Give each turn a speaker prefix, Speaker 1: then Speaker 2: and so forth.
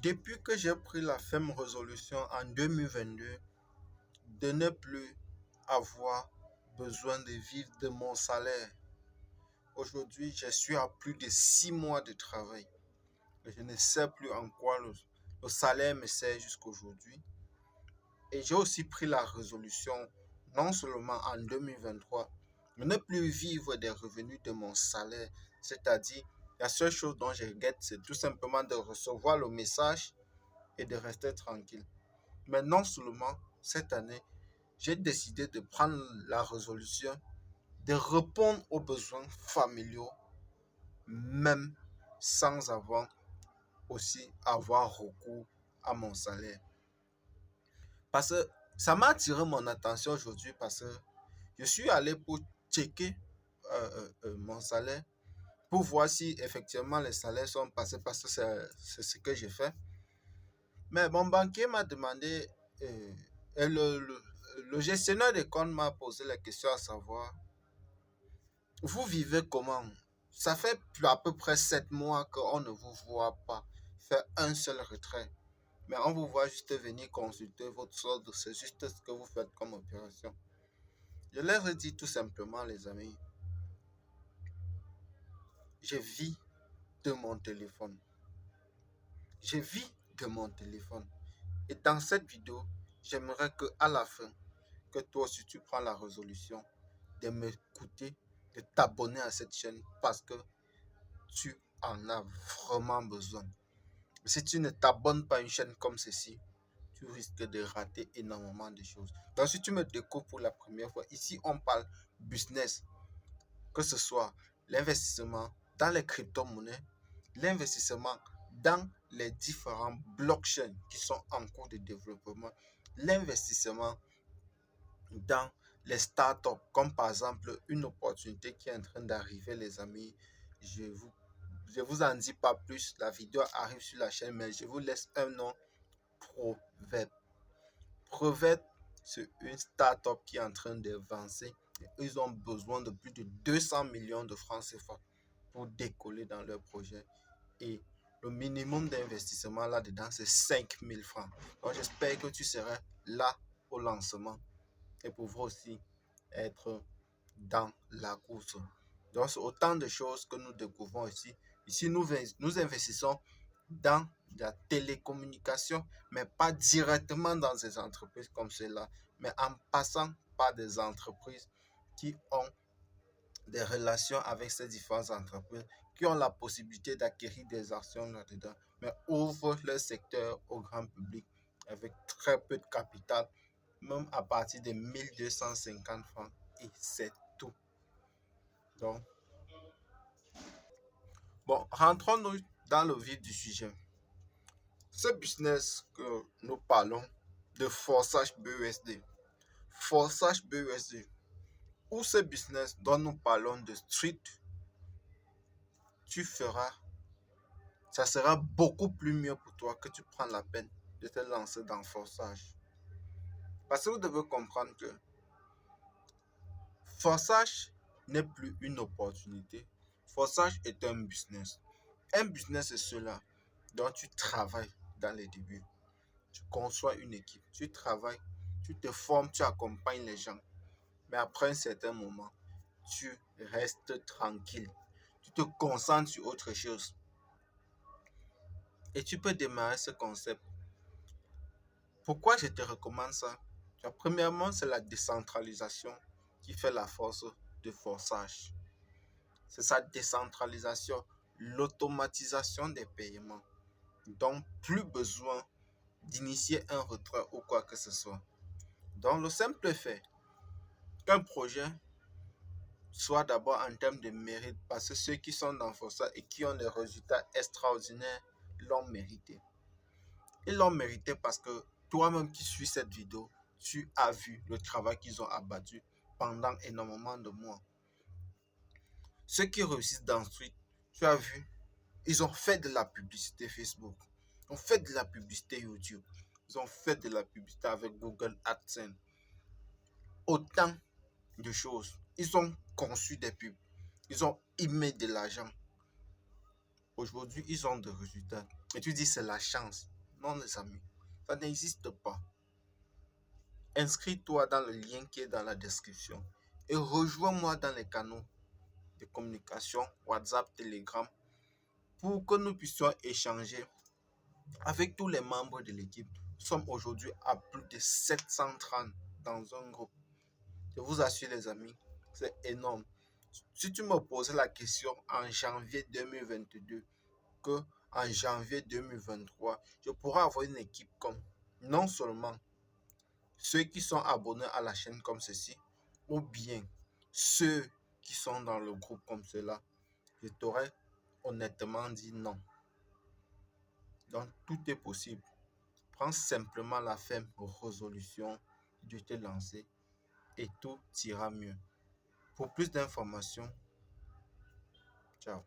Speaker 1: Depuis que j'ai pris la ferme résolution en 2022 de ne plus avoir besoin de vivre de mon salaire, aujourd'hui je suis à plus de 6 mois de travail et je ne sais plus en quoi le salaire me sert jusqu'aujourd'hui. Et j'ai aussi pris la résolution, non seulement en 2023, de ne plus vivre des revenus de mon salaire. C'est-à-dire, la seule chose dont je regrette, c'est tout simplement de recevoir le message et de rester tranquille. Mais non seulement cette année, j'ai décidé de prendre la résolution de répondre aux besoins familiaux, même sans avoir recours à mon salaire. Parce que ça m'a attiré mon attention aujourd'hui parce que je suis allé pour checker mon salaire pour voir si effectivement les salaires sont passés parce que c'est ce que j'ai fait. Mais mon banquier m'a demandé, et le gestionnaire de compte m'a posé la question à savoir, vous vivez comment? Ça fait à peu près 7 mois qu'on ne vous voit pas faire un seul retrait. Mais on vous voit juste venir consulter votre solde, c'est juste ce que vous faites comme opération. Je leur ai dit tout simplement, les amis, je vis de mon téléphone. Je vis de mon téléphone. Et dans cette vidéo, j'aimerais que à la fin, que toi aussi tu prends la résolution de m'écouter, de t'abonner à cette chaîne parce que tu en as vraiment besoin. Si tu ne t'abonnes pas à une chaîne comme ceci, tu risques de rater énormément de choses. Donc si tu me découvres pour la première fois, ici on parle business, que ce soit l'investissement dans les crypto-monnaies, l'investissement dans les différents blockchains qui sont en cours de développement, l'investissement dans les startups, comme par exemple une opportunité qui est en train d'arriver, les amis. Je vous en dis pas plus. La vidéo arrive sur la chaîne, mais je vous laisse un nom, Proverb. Proverb, c'est une startup qui est en train d'avancer. Ils ont besoin de plus de 200 millions de francs CFA pour décoller dans leur projet. Et le minimum d'investissement là-dedans, c'est 5 000 francs. Donc, j'espère que tu seras là au lancement et pouvoir aussi être dans la course. Donc, c'est autant de choses que nous découvrons ici. Ici, nous investissons dans la télécommunication, mais pas directement dans des entreprises comme celle-là, mais en passant par des entreprises qui ont des relations avec ces différentes entreprises, qui ont la possibilité d'acquérir des actions là-dedans, mais ouvrent leur secteur au grand public avec très peu de capital, même à partir de 1250 francs, et c'est tout. Donc, bon, rentrons-nous dans le vif du sujet. Ce business que nous parlons de forçage BUSD, ou ce business dont nous parlons de street, tu feras, ça sera beaucoup plus mieux pour toi que tu prends la peine de te lancer dans forçage. Parce que vous devez comprendre que forçage n'est plus une opportunité. Forçage est un business. Un business, c'est cela dont tu travailles dans les débuts. Tu conçois une équipe, tu travailles, tu te formes, tu accompagnes les gens. Mais après un certain moment, tu restes tranquille. Tu te concentres sur autre chose. Et tu peux démarrer ce concept. Pourquoi je te recommande ça? Premièrement, c'est la décentralisation qui fait la force de forçage. C'est sa décentralisation, l'automatisation des paiements. Donc, plus besoin d'initier un retrait ou quoi que ce soit. Donc, le simple fait qu'un projet soit d'abord en termes de mérite, parce que ceux qui sont dans Força et qui ont des résultats extraordinaires l'ont mérité. Ils l'ont mérité parce que toi-même qui suis cette vidéo, tu as vu le travail qu'ils ont abattu pendant énormément de mois. Ceux qui réussissent dans Street, tu as vu, ils ont fait de la publicité Facebook, ils ont fait de la publicité YouTube, ils ont fait de la publicité avec Google AdSense. Autant de choses. Ils ont conçu des pubs, ils ont émis de l'argent. Aujourd'hui, ils ont des résultats. Et tu dis c'est la chance. Non, les amis, ça n'existe pas. Inscris-toi dans le lien qui est dans la description et rejoins-moi dans les canaux de communication, WhatsApp, Telegram, pour que nous puissions échanger avec tous les membres de l'équipe. Nous sommes aujourd'hui à plus de 730 dans un groupe. Je vous assure les amis, c'est énorme. Si tu me posais la question en janvier 2022 que en janvier 2023, je pourrais avoir une équipe comme non seulement ceux qui sont abonnés à la chaîne comme ceci, ou bien ceux qui sont dans le groupe comme cela, je t'aurais honnêtement dit non. Donc tout est possible. Prends simplement la ferme résolution de te lancer et tout ira mieux. Pour plus d'informations, ciao.